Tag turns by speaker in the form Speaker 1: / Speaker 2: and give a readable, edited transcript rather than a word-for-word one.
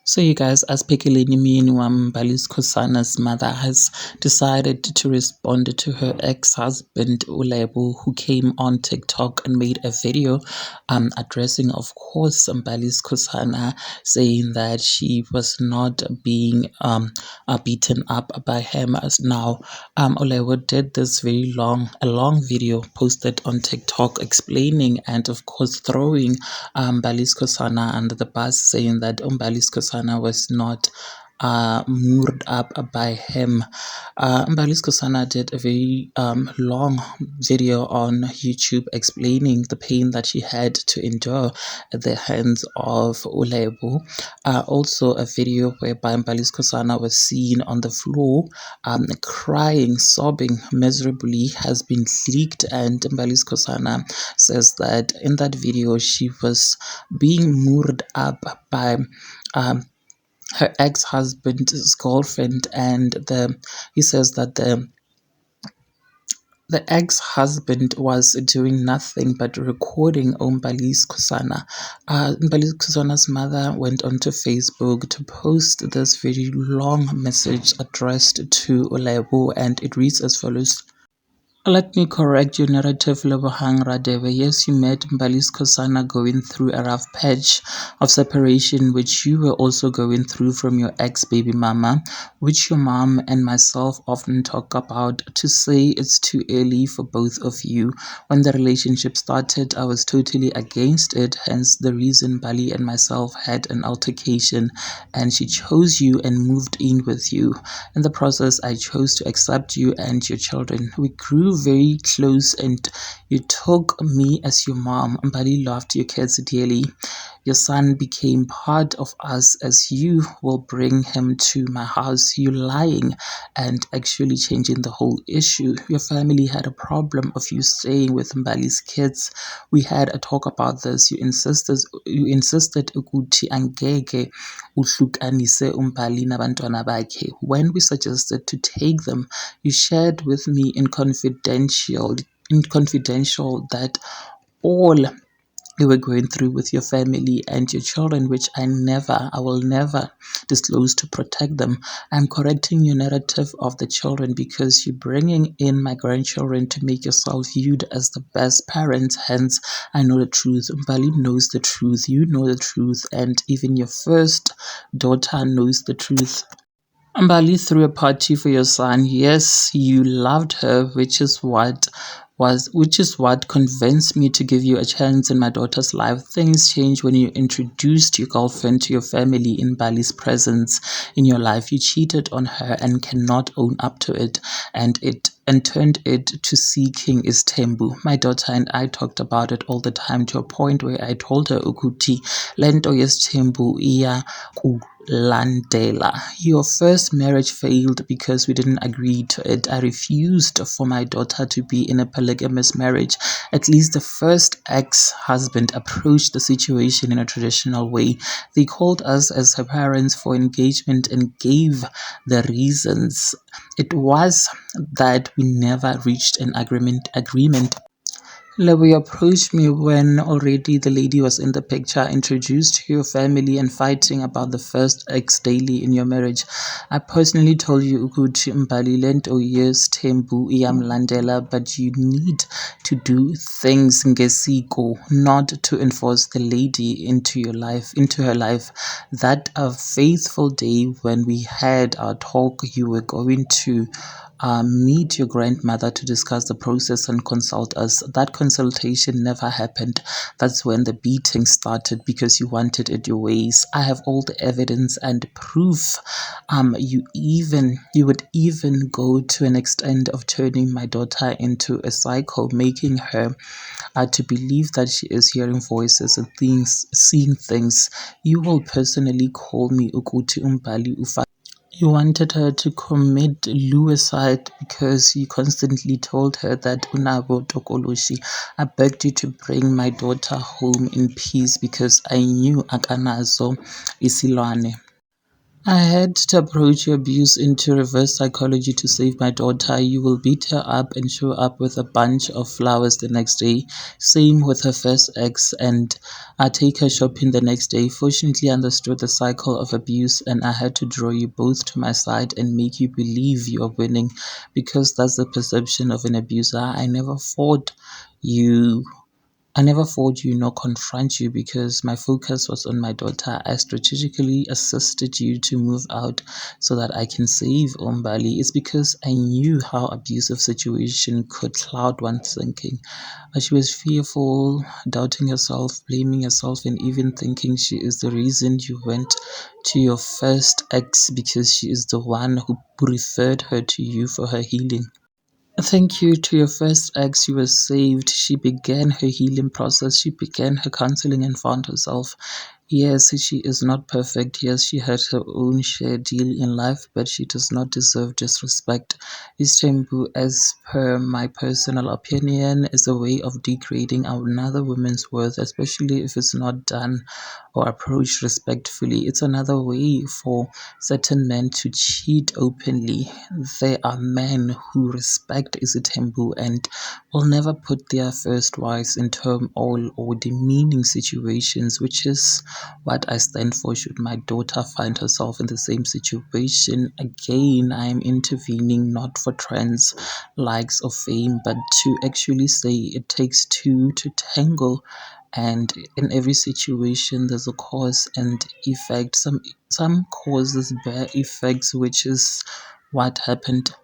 Speaker 1: So, you guys, as Pekeleni Mbali's Kosana's mother has decided to respond to her ex-husband Ulebo, who came on TikTok and made a video addressing, of course, Mbali's Kosana, saying that she was not being beaten up by him. As now, Ulebo did this a long video posted on TikTok explaining and, of course, throwing Mbali's Kosana under the bus, saying that Mbali's Kosana was not moored up by him. Mbali's Kosana did a very long video on YouTube explaining the pain that she had to endure at the hands of Ulebo. Also, a video whereby Mbali's Kosana was seen on the floor crying, sobbing miserably has been leaked, and Mbali's Kosana says that in that video she was being moored up by her ex-husband's girlfriend, and he says that the ex-husband was doing nothing but recording Mbali's Kosana. Mbali's Kosana's mother went onto Facebook to post this very long message addressed to Ulebo, and it reads as follows. Let me correct your narrative, Lebohang Radebe. Yes, you met Mbali's Kosana going through a rough patch of separation, which you were also going through from your ex-baby mama, which your mom and myself often talk about to say it's too early for both of you. When the relationship started, I was totally against it, hence the reason Mbali and myself had an altercation, and she chose you and moved in with you. In the process, I chose to accept you and your children. We grew very close, and you took me as your mom. Mbali loved your kids dearly. Your son became part of us, as you will bring him to my house. You lying and actually changing the whole issue. Your family had a problem of you staying with Mbali's kids. We had a talk about this. You insisted ukuthi angeke uhlukanise uMbali nabantwana bakhe. When we suggested to take them, you shared with me in confidential that all you were going through with your family and your children, which I will never disclose to protect them. I'm correcting your narrative of the children because you're bringing in my grandchildren to make yourself viewed as the best parents. Hence, I know the truth. Mbali knows the truth. You know the truth. And even your first daughter knows the truth. Mbali threw a party for your son. Yes, you loved her, which is what convinced me to give you a chance in my daughter's life. Things changed when you introduced your girlfriend to your family in Mbali's presence in your life. You cheated on her and cannot own up to it, and turned it to seeking Istembu. My daughter and I talked about it all the time, to a point where I told her ukuthi lento yestembu iya Landela. Your first marriage failed because we didn't agree to it. I refused for my daughter to be in a polygamous marriage. At least the first ex-husband approached the situation in a traditional way. They called us as her parents for engagement and gave the reasons. It was that we never reached an agreement. Lebo approached me when already the lady was in the picture, introduced to your family and fighting about the first ex daily in your marriage. I personally told you ukuthi Mbali lento yestembu iyamlandela, but you need to do things ngesiko, not to enforce the lady into her life. That a faithful day when we had our talk, you were going to meet your grandmother to discuss the process and consult us. That consultation never happened. That's when the beating started because you wanted it your ways. I have all the evidence and proof. You would even go to an extent of turning my daughter into a psycho, making her to believe that she is hearing voices and seeing things. You will personally call me ukuthi Mbali ufa. You wanted her to commit suicide because you constantly told her that unabo tokoloshi. I begged you to bring my daughter home in peace because I knew akanazo isilwane. I had to approach your abuse into reverse psychology to save my daughter. You will beat her up and show up with a bunch of flowers the next day. Same with her first ex, and I take her shopping the next day. Fortunately, I understood the cycle of abuse, and I had to draw you both to my side and make you believe you are winning because that's the perception of an abuser. You I never fought you nor confront you because my focus was on my daughter. I strategically assisted you to move out so that I can save Umbali. It's because I knew how abusive situation could cloud one's thinking. But she was fearful, doubting herself, blaming herself, and even thinking she is the reason you went to your first ex because she is the one who referred her to you for her healing. Thank you to your first ex, she was saved. She began her healing process. She began her counseling and found herself. Yes, she is not perfect. Yes, she had her own share deal in life, but she does not deserve disrespect. Istanbul, as per my personal opinion, is a way of degrading another woman's worth, especially if it's not done or approached respectfully. It's another way for certain men to cheat openly. There are men who respect Isitembu and will never put their first wives in turmoil or demeaning situations, which is what I stand for. Should my daughter find herself in the same situation again, I am intervening not for trends, likes, or fame, but to actually say it takes two to tangle, and in every situation there's a cause and effect. Some causes bear effects, which is what happened.